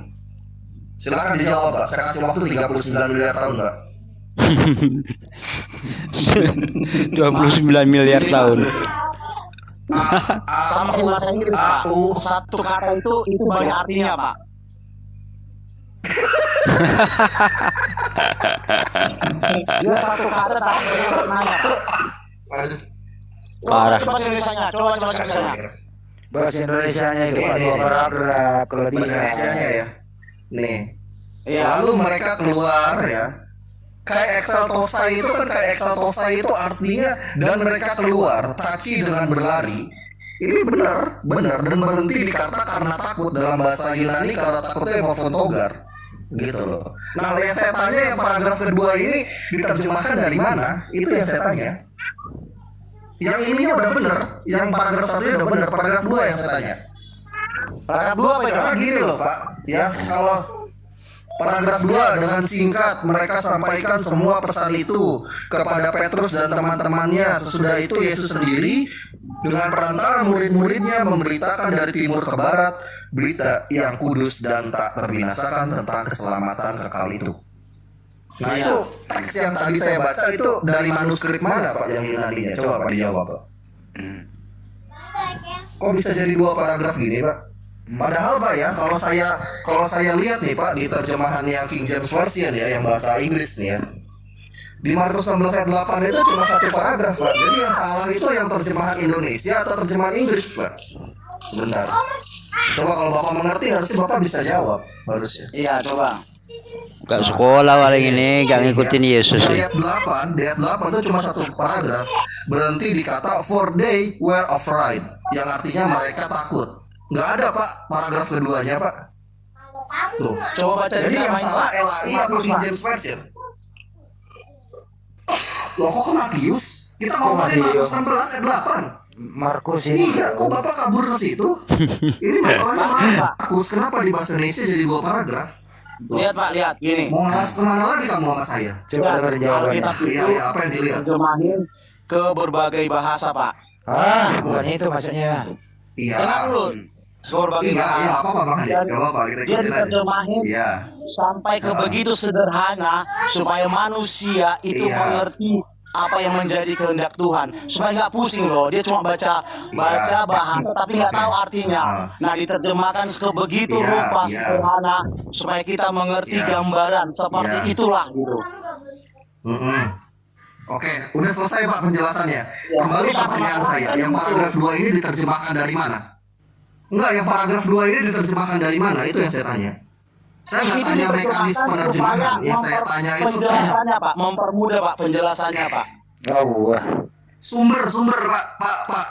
Silakan dijawab, Pak. Saya kasih waktu 39 miliar tahun, Pak.
29 miliar tahun.
Sama bahasa Inggris, Pak. Satu kata itu banyak artinya, Pak. Dia satu kata tapi banyak maknanya, Pak.
Aduh.
Parah.
Coba bahasa Indonesianya, coba bahasa Indonesianya.
Bahasa Indonesianya itu Pak, 2 paragraf kalau
Bahasa
dia.
Indonesianya ya. Nih.
Iya.
Lalu mereka keluar ya. Kayak exaltosai itu kan kayak exaltosai itu artinya dan mereka keluar taci dengan berlari. Ini benar dan berhenti di kata karena takut. Dalam bahasa Yunani kata takutnya evovontogar gitu loh. Nah, yang saya tanya yang paragraf kedua ini diterjemahkan dari mana? Itu yang saya tanya. Yang ininya udah bener, yang paragraf 1 udah bener, paragraf 2 yang saya tanya.
Paragraf 2 apa itu?
Karena gini loh Pak, ya kalau paragraf 2 dengan singkat mereka sampaikan semua pesan itu kepada Petrus dan teman-temannya. Sesudah itu Yesus sendiri dengan perantara murid-muridnya memberitakan dari timur ke barat berita yang kudus dan tak terbinasakan tentang keselamatan kekal itu. Nah, itu teks yang tadi saya baca itu dari manuskrip mana Pak yang Yunaninya? Coba Pak dijawab, Pak. Kok bisa jadi 2 paragraf gini, Pak? Padahal Pak ya, kalau saya lihat nih Pak di terjemahan yang King James Version ya, yang bahasa Inggris nih ya. Di Markus 16 ayat 8 itu cuma 1 paragraf, Pak. Jadi yang salah itu yang terjemahan Indonesia atau terjemahan Inggris, Pak? Sebentar. Coba kalau Bapak mengerti harusnya Bapak bisa jawab harusnya.
Iya, coba.
Gak sekolah paling ini, gak ngikutin Yesus
Di
ya.
ayat 8 itu cuma satu paragraf berhenti di kata for they were afraid, yang artinya mereka takut. Nggak ada Pak paragraf keduanya Pak. Tuh.
Coba baca
Jadi yang
main,
salah
Pak.
LAI apa King James Version? Loh kok ke Matius? Kita ngomongin Markus 16 ayat 8.
Markus ini.
Iya, kok Bapak kabur ke situ? Ini masalahnya Markus, kenapa di bahasa Indonesia jadi 2 paragraf?
Lihat Pak, lihat gini.
Mau ngelas kemana lagi kamu sama saya?
Coba dengar jawabannya.
Alkitab
Iya,
itu
iya, apa yang dilihat?
terjemahin ke berbagai bahasa, Pak.
Bukan itu maksudnya.
Iya.
Enak lu. Ke berbagai
Iya,
bahasa.
iya, apa-apa Bang Adi? Gak apa-apa, kita
Dia
ikutin aja.
diterjemahin
Iya.
sampai ke begitu sederhana supaya manusia itu
Iya.
mengerti apa yang menjadi kehendak Tuhan, supaya nggak pusing loh. Dia cuma baca bahasa tapi nggak tahu artinya. Nah, diterjemahkan ke begitu
Iya,
rupa
iya.
sederhana supaya kita mengerti
Iya.
gambaran seperti
Iya.
itulah gitu.
Oke, udah selesai Pak penjelasannya. Kembali pertanyaan saya, yang paragraf 2 ini diterjemahkan dari mana? Enggak, yang paragraf 2 ini diterjemahkan dari mana? Itu yang saya tanya. Saya nggak
Itu
tanya mekanis
diterjemahkan
penerjemahan.
supaya
Yang saya tanya itu
penjelasannya Pak, mempermudah Pak penjelasannya Pak.
Oh,
sumber Pak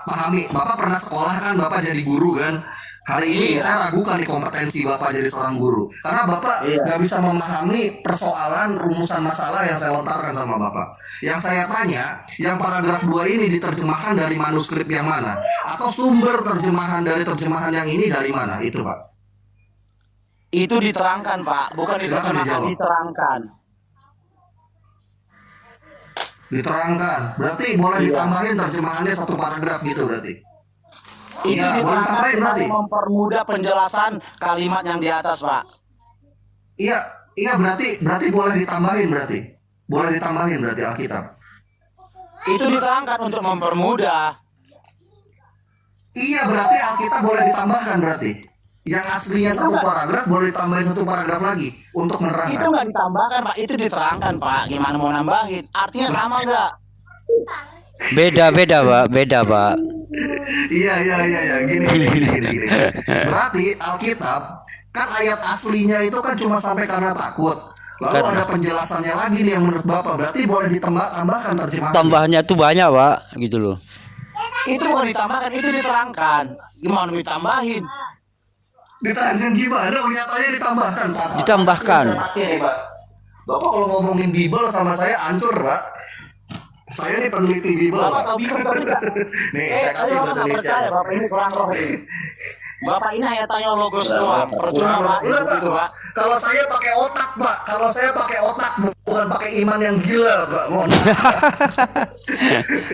pahami. Bapak pernah sekolah kan, Bapak jadi guru kan. Hari ini saya ragukan nih kompetensi Bapak jadi seorang guru, karena Bapak nggak bisa memahami persoalan rumusan masalah yang saya lontarkan sama Bapak. Yang saya tanya, yang paragraf 2 ini diterjemahkan dari manuskrip yang mana? Atau sumber terjemahan dari terjemahan yang ini dari mana? Itu Pak.
Itu diterangkan Pak, bukan
Silakan
diterjemahkan,
dijawab.
diterangkan.
Diterangkan, berarti boleh ditambahin terjemahannya 1 paragraf gitu berarti.
Itu
Iya, boleh
diterangkan
tambahin berarti.
supaya mempermudah penjelasan kalimat yang di atas Pak.
Iya berarti boleh ditambahin berarti. Boleh ditambahin berarti Alkitab.
Itu diterangkan untuk mempermudah.
Iya berarti Alkitab boleh ditambahkan berarti. Yang aslinya 1 paragraf boleh ditambahin 1 paragraf lagi untuk
Itu
menerangkan.
nggak ditambahkan Pak, itu diterangkan Pak. Gimana mau nambahin? Artinya sama nggak?
Beda Pak.
Iya. Gini. Berarti Alkitab kan ayat aslinya itu kan cuma sampai karena takut. Lalu
Kan.
ada penjelasannya lagi nih yang menurut Bapak. Berarti boleh ditambahkan terjemahan.
Tambahannya tuh banyak Pak, gitu loh.
Itu bukan ditambahkan, itu diterangkan. Gimana mau ditambahin?
Ditanya gimana? Nyatanya ditambahkan. Pak.
Ditambahkan.
Nih, Pak. Bapak kalau ngomongin Bible sama saya hancur Pak. Saya nih peneliti Bible
Bapak
Pak.
tahu Bible tidak?
Nih saya kasih
Bapak
bahasa
nggak
Indonesia.
percaya, Bapak ini kurang roh ini. Bapak ini hanya tanya logos doang. Percuma
Kurang
Pak,
enggak,
itu
Pak.
Pak.
Kalau saya pakai otak Pak. Kalau saya pakai otak bukan pakai iman yang gila Pak. Mohon maaf.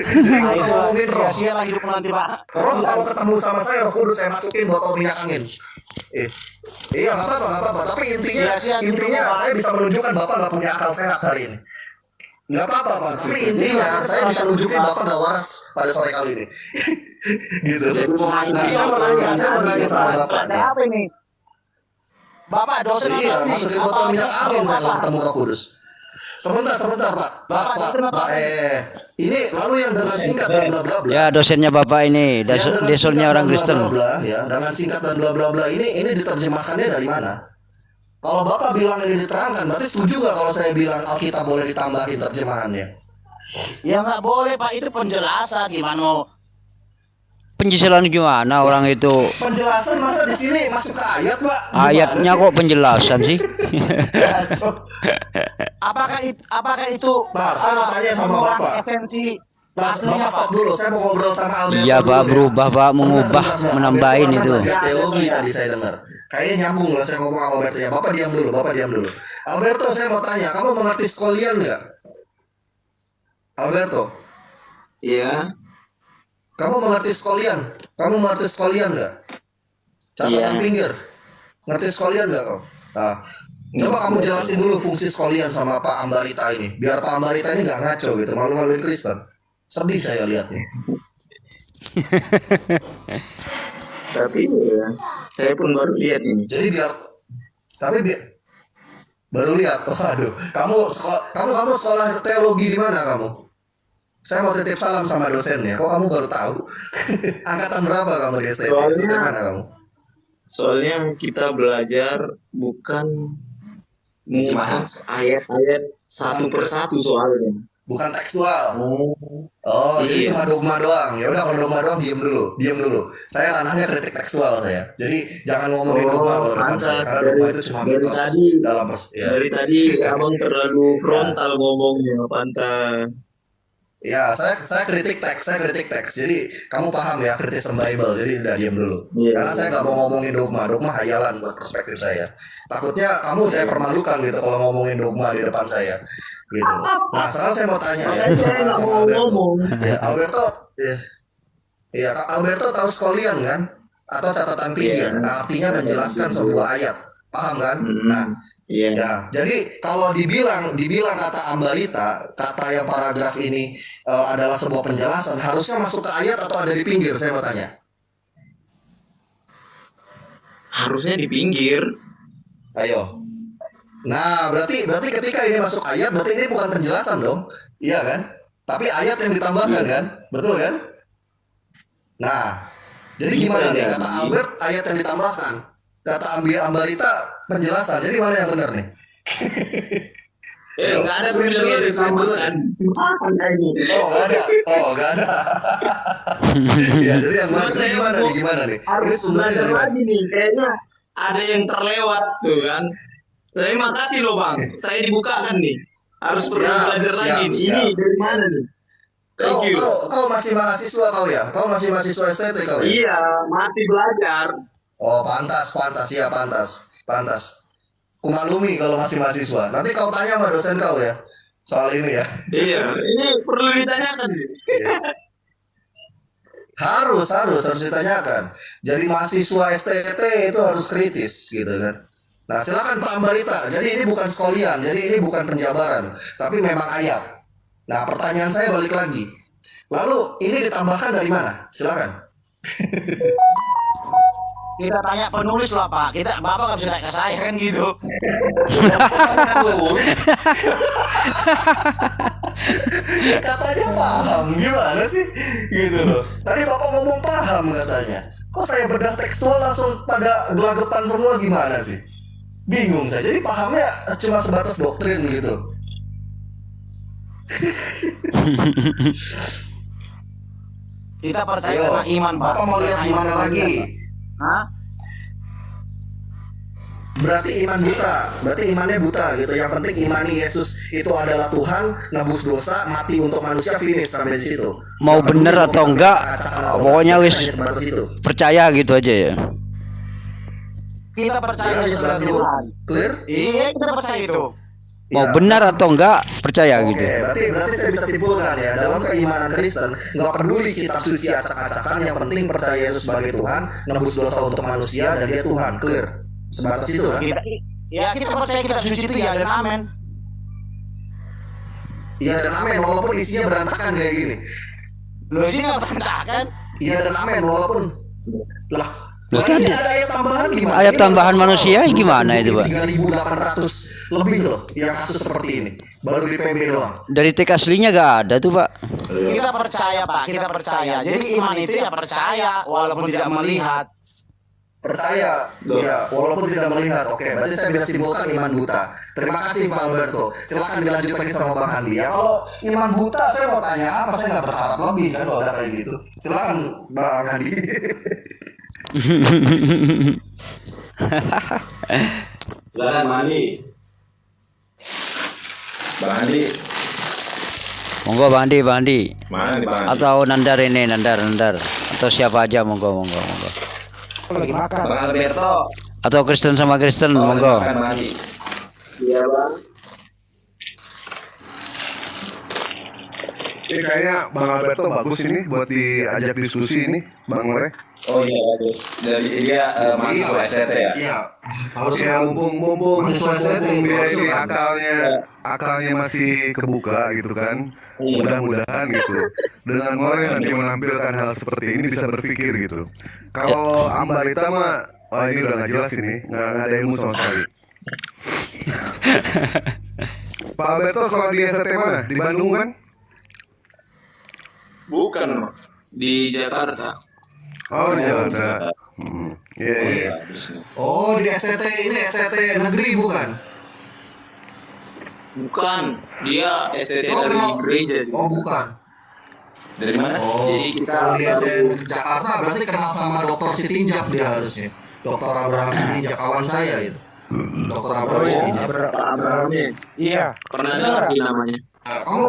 Jadi nggak usah ngomongin roh.
Sia-sia lah hidup nanti Pak.
Roh kalau ketemu sama saya, Roh Kudus saya masukin botol minyak angin. Iya nggak apa-apa. Tapi intinya saya bisa menunjukkan Bapak nggak punya akal sehat hari ini. Nggak apa-apa Pak. Tapi intinya saya bisa nunjukin Bapak nggak waras pada sore kali ini. Gitu. Saya mau nanya sama Bapak.
Ada apa ini? Bapak dosen
Iya,
apa ini?
masukin botol minyak angin saya kalau ketemu Roh Kudus. Sebentar Pak. Ini lalu yang dengan singkat dan bla bla bla.
Ya, dosennya Bapak ini,
Yang dengan
desolnya
singkat
orang
dan bla
Kristen.
bla bla, ya, dengan singkat dan bla bla bla ini diterjemahkannya dari mana? Kalau Bapak bilang ini diterangkan, berarti setuju nggak kalau saya bilang Alkitab boleh ditambahin terjemahannya?
Ya nggak boleh Pak, itu penjelasan. Gimana mau?
Penjelasan gimana orang itu?
Penjelasan masa di sini masuk ke ayat Pak?
Ayatnya kok penjelasan sih?
Apakah itu
Nah, saya mau tanya sama
mengurangi
Bapak.
esensi
Bapak
aslinya
stop
Pak?
dulu, saya mau ngobrol sama Alberto.
Iya,
dulu
Pak,
ya.
berubah, Pak, mengubah,
Sebentar.
menambahin
Alberto
itu.
kan belajar teologi tadi saya dengar. Kayaknya nyambung lah saya ngomong sama Alberto ya. Bapak diam dulu. Alberto, saya mau tanya, kamu mengerti skolian nggak? Alberto,
Iya.
kamu mengerti skolian? Kamu mengerti skolian nggak? Catatan
Iya.
pinggir. Ngerti skolian nggak kau? Nah, coba kamu jelasin dulu fungsi skolian sama Pak Ambarita ini. Biar Pak Ambarita ini nggak ngaco gitu, malu-maluin Kristen. Sedih saya lihatnya.
Tapi ya, saya pun baru lihat ini.
Jadi baru lihat. Oh, aduh. Kamu sekolah teologi di mana kamu? Saya mau titip salam sama dosennya. Kok kamu baru tahu? Angkatan berapa kamu di STT? STT mana kamu?
Soalnya kita belajar bukan ngupas ayat-ayat satu persatu soalnya.
Bukan tekstual. Oh, jadi cuma dogma doang. Ya udah, kalau dogma doang diem dulu. Saya ranahnya kritik tekstual saya. Jadi jangan ngomongin dogma kalau depan saya, karena dogma itu cuma mitos dalam ya.
Dari tadi abang terlalu frontal ngomongnya, pantas.
Ya, saya kritik teks. Jadi kamu paham ya, criticism Bible. Jadi udah diem dulu. Karena saya nggak mau ngomongin dogma hayalan buat perspektif saya. Takutnya kamu saya permalukan gitu kalau ngomongin dogma di depan saya. Gitu. Nah, sekarang saya mau tanya ya sama Alberto. Ya, Alberto, ya Alberto tahu sekalian kan? Atau catatan pigeon, artinya menjelaskan sebuah ayat. Paham kan? Nah, ya, jadi kalau dibilang kata ambalita, kata yang paragraf ini adalah sebuah penjelasan, harusnya masuk ke ayat atau ada di pinggir? Saya mau tanya.
Harusnya di pinggir.
Ayo. Nah, berarti ketika ini masuk ayat, berarti ini bukan penjelasan dong, iya kan? Tapi ayat yang ditambahkan kan, betul kan? Nah, jadi gimana nih kata Albert ayat yang ditambahkan, kata ambalita penjelasan, jadi mana yang benar nih?
Nggak ada bilang yang ditambahkan.
Oh, nggak ada. Ya, jadi yang mana? Gimana nih?
Harus belajar lagi nih, kayaknya ada yang terlewat tuh kan. Terima kasih loh bang, saya dibukakan nih. Harus perlu belajar lagi. Ini dari mana nih?
Kau masih mahasiswa kau ya? Kau masih mahasiswa STT kau ya?
Iya, masih belajar.
Oh, pantas. Kumaklumi kalau masih mahasiswa. Nanti kau tanya sama dosen kau ya soal ini ya.
Iya, ini perlu ditanyakan.
Harus ditanyakan. Jadi mahasiswa STT itu harus kritis gitu kan. Nah, silakan Pak Ambarita. Jadi ini bukan sekalian, jadi ini bukan penjabaran, tapi memang ayat. Nah, pertanyaan saya balik lagi. Lalu ini ditambahkan dari mana? Silakan.
Kita tanya penulis lah Pak. Bapak nggak bisa tanya ke saya kan gitu.
Katanya paham, gimana sih? Gitu loh. Tadi Bapak ngomong paham katanya. Kok saya bedah tekstual langsung pada gelagapan semua gimana sih? Bingung saya. Jadi pahamnya cuma sebatas doktrin gitu.
Kita percaya sama iman Pak.
Bapak mau lihat gimana lagi?
Hah?
Berarti imannya buta gitu. Yang penting imani Yesus itu adalah Tuhan, nebus dosa, mati untuk manusia, finish sampai di situ.
Mau bener atau enggak, pokoknya wis percaya gitu aja ya.
Kita percaya sebagai Tuhan.
Clear?
Iya, kita percaya itu.
Mau benar atau enggak, percaya gitu.
Berarti saya bisa simpulkan ya, dalam keimanan Kristen nggak peduli kitab suci acak-acakan, yang penting percaya Yesus sebagai Tuhan, nebus dosa untuk manusia, dan dia Tuhan. Clear? Sebatas itu kan?
Kita percaya kitab suci itu ya dan amin.
Iya dan amin, walaupun isinya berantakan kayak gini.
Loh, isinya nggak berantakan?
Iya dan amin, walaupun lah. Berarti ada ayat tambahan gimana?
Ayat tambahan manusia gimana itu, Pak?
3.800 lebih loh yang kasus seperti ini. Baru di PB doang.
Dari teks aslinya gak ada tuh, Pak.
Kita percaya, Pak. Kita percaya. Jadi iman itu ya percaya walaupun tidak melihat.
Percaya, ya, walaupun tidak melihat. Oke, berarti saya bisa simpulkan iman buta. Terima kasih Pak Alberto. Silakan dilanjut lagi sama Bang Handi. Ya, kalau iman buta, saya mau tanya apa? Saya nggak berharap lebih kan kalau ada kayak gitu. Silakan Bang Handi.
Silakan Bang Handi.
Monggo Bang Handi.
Mana nih Bang Handi?
Atau Nandar ini, Nandar. Atau siapa aja, monggo.
Lagi makan.
Bang Alberto.
Atau Kristen sama Kristen, monggo.
Makan Bang Handi.
Iya bang.
Ini kayaknya Bang Alberto bagus ini buat diajak diskusi ini, Bang More.
Oh iya bagus. Dari dia mahasiswa STT ya.
Iya.
Ya, mumpung
mahasiswa STT
dia
harus
ini
kan.
akalnya masih kebuka gitu kan. Mudah-mudahan gitu. Dengan More nanti menampilkan hal seperti ini bisa berpikir gitu. Kalau Ambarita mah, wah ini udah nggak jelas ini, nggak ada ilmu sama sekali. Pak Alberto sekolah di STT mana? Di Bandung kan?
Bukan di Jakarta.
Oh, di Jakarta. Iya, iya.
Oh, di STT ini STT negeri bukan?
Bukan, dia STT
Oh,
dari
kenal.
gereja sih.
Oh, bukan.
Dari mana?
Oh,
Jadi kita
kalau di STT
baru-
Jakarta berarti kenal sama Dokter Sitinjak dia harusnya. Dokter Abraham Sitinjak, kawan saya itu. Dokter Abraham Sitinjak.
Pak Abrahamnya.
Iya.
Pernah dengar sih namanya.
Kamu,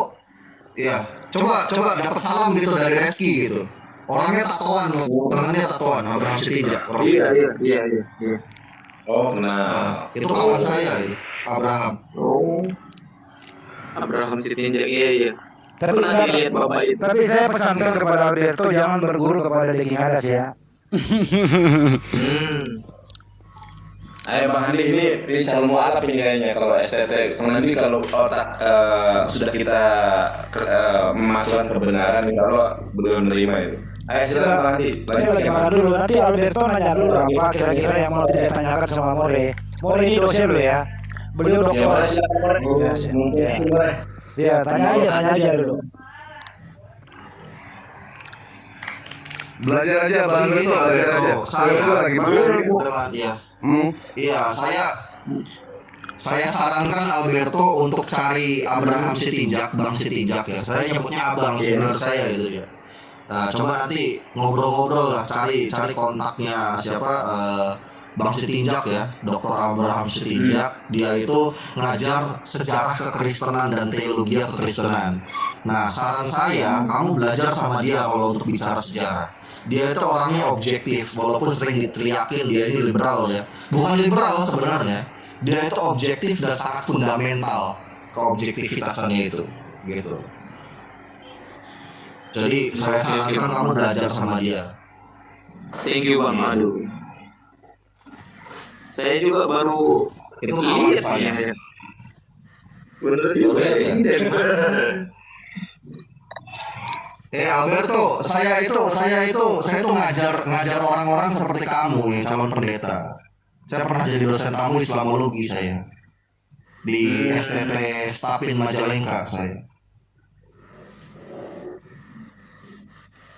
iya, coba dapat salam gitu dari Reski gitu. Orangnya tatoan, tangannya tatoan, Abraham Sitinjak. Orang
Iya,
itu.
iya, iya, iya.
Oh, kenal.
Itu kawan saya itu, Abraham.
Oh. Abraham Sitinjak, iya, iya.
Tapi
Pernah sih lihat bapak itu.
tapi saya pesankan kepada Alberto jangan berguru kepada daging adas ya.
Ayo Bang Handi, ini calon mualaf ini kayaknya kalau STT. Nanti kalau otak sudah kita memasukkan kebenaran, kalau belum menerima itu. Ayo silakan Bang Handi.
Saya lagi makan dulu. Nanti Alberto nanya dulu apa kira-kira yang mau ditanyakan sama More. More ini dosen lo ya. Beliau
Ya,
dokter.
boleh silakan boleh.
Ya. Ya, tanya aja dulu.
Belajar aja Bang
Jadi
Alberto,
gini
belajar aja.
Alberto, saya
Alberto lagi
dengan
belajar.
iya,
Hmm.
iya saya sarankan Alberto untuk cari Abraham Sitinjak, Bang Sitinjak ya. Saya nyebutnya abang sebenarnya saya gitu ya. Nah, coba nanti ngobrol-ngobrol lah, cari kontaknya siapa Bang Sitinjak ya, Dr. Abraham Sitinjak. Dia itu ngajar sejarah kekristenan dan teologi kekristenan. Nah, saran saya kamu belajar sama dia kalau untuk bicara sejarah. Dia itu orangnya objektif, walaupun sering diteriakin dia ini liberal ya. Bukan liberal sebenarnya. Dia itu objektif dan sangat fundamental keobjektivitasannya itu, gitu. Jadi saya sarankan kamu belajar sama dia.
Thank you Bang. Aduh. Saya juga baru
Itu kawan
lihat
saya.
ya. Bener juga
Lihat ya.
ini dari mana?
Alberto, saya itu ngajar orang-orang seperti kamu ya, calon pendeta. Saya pernah jadi dosen tamu Islamologi saya di STT Stapin Majalengka saya.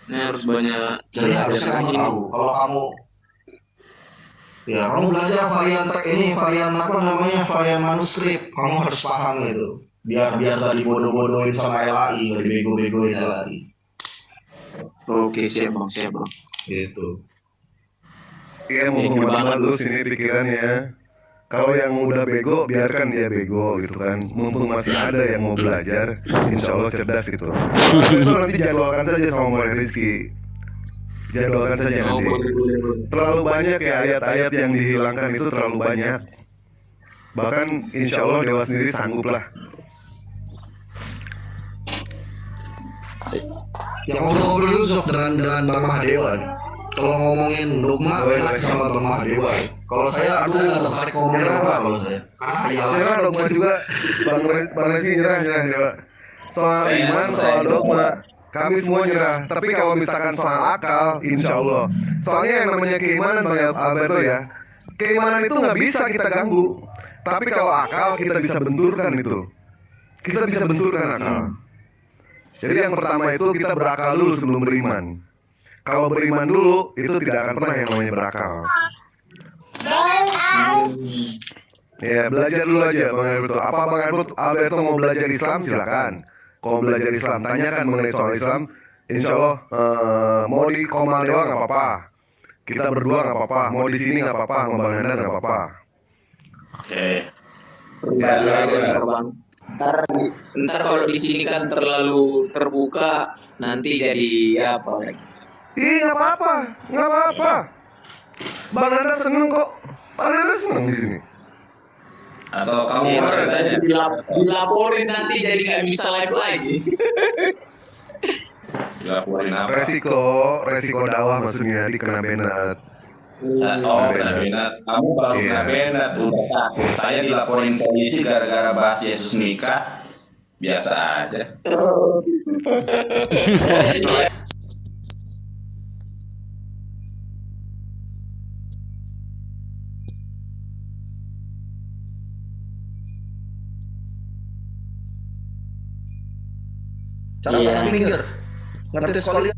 Ini harus banyak.
Jadi harusnya kamu tahu kalau kamu belajar varian manuskrip, kamu harus paham itu. Biar gak dibodoh-bodohin sama LAI, gak dibego-begoin LAI.
Oke, siap Bang.
Gitu.
Iya, mumpung banget lu sini pikirannya. Kalau yang udah bego, biarkan dia bego gitu kan. Mumpung masih ada yang mau belajar, insya Allah cerdas gitu. Itu nanti jadwalkan saja sama More Rizky. Jadwalkan saja
Oh,
nanti.
boleh.
Terlalu banyak ya ayat-ayat yang dihilangkan itu terlalu banyak. Bahkan insya Allah Dewa sendiri sanggup lah.
Ya ngobrol-ngobrol dulu Sob dengan Bang Mahadewa. Kalau ngomongin dogma enak sama Bang Mahadewa. Kalau saya nggak tertarik ngomongin dogma kalau saya. Karena hayalan.
Nyerah dogma juga. Bang Rizky nyerah Dewa. Soal iman, soal dogma, kami semua nyerah. Tapi kalau misalkan soal akal, insya Allah. Soalnya yang namanya keimanan Bang Alberto ya, keimanan itu nggak bisa kita ganggu. Tapi kalau akal kita bisa benturkan itu. Kita bisa benturkan akal. Jadi yang pertama itu kita berakal dulu sebelum beriman. Kalau beriman dulu itu tidak akan pernah yang namanya berakal. Ya belajar dulu aja Bang Alberto. Apa Bang Alberto mau belajar Islam silakan. Kalau belajar Islam tanyakan mengenai soal Islam. Insya Allah mau di Komal Dewa nggak apa-apa. Kita berdua nggak apa-apa. Mau di sini nggak apa-apa. Mau Bang Hendar nggak apa-apa.
Oke.
Berbagi aja ntar Bang. Ntar kalau di sini kan terlalu terbuka, nanti jadi apa?
Ih nggak apa-apa, nggak apa-apa. Bang Hendar seneng kok. Bang Hendar seneng di sini.
Atau kamu mau ceritanya?
Dilaporin nanti jadi nggak bisa live lagi.
Dilaporin apa?
Resiko dakwah maksudnya dikena banned.
Oh, kena benat. Kamu baru kena benat, udah takut. Saya dilaporin polisi gara-gara bahas Yesus nikah. Biasa aja.
Catatan pinggir. Ngerti sekali.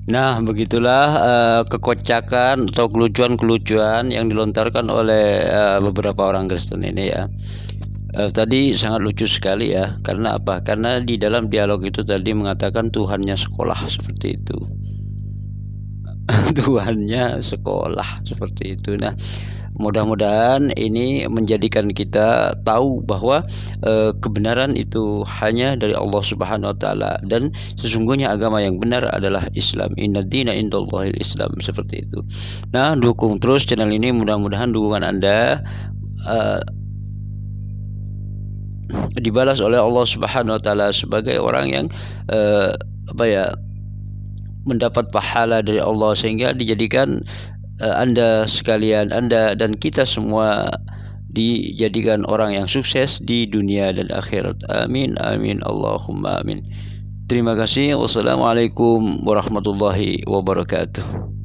Nah, begitulah kekocakan atau kelucuan-kelucuan yang dilontarkan oleh beberapa orang Kristen ini ya. Tadi sangat lucu sekali ya. Karena apa? Karena di dalam dialog itu tadi mengatakan Tuhannya sekolah seperti itu. Tuhannya sekolah seperti itu. Nah, mudah-mudahan ini menjadikan kita tahu bahwa kebenaran itu hanya dari Allah Subhanahu wa taala, dan sesungguhnya agama yang benar adalah Islam. Innad-dina indallahil Islam, seperti itu. Nah, dukung terus channel ini, mudah-mudahan dukungan Anda dibalas oleh Allah Subhanahu wa taala sebagai orang yang mendapat pahala dari Allah, sehingga dijadikan Anda sekalian, Anda dan kita semua dijadikan orang yang sukses di dunia dan akhirat. Amin amin Allahumma amin. Terima kasih. Wassalamualaikum warahmatullahi wabarakatuh.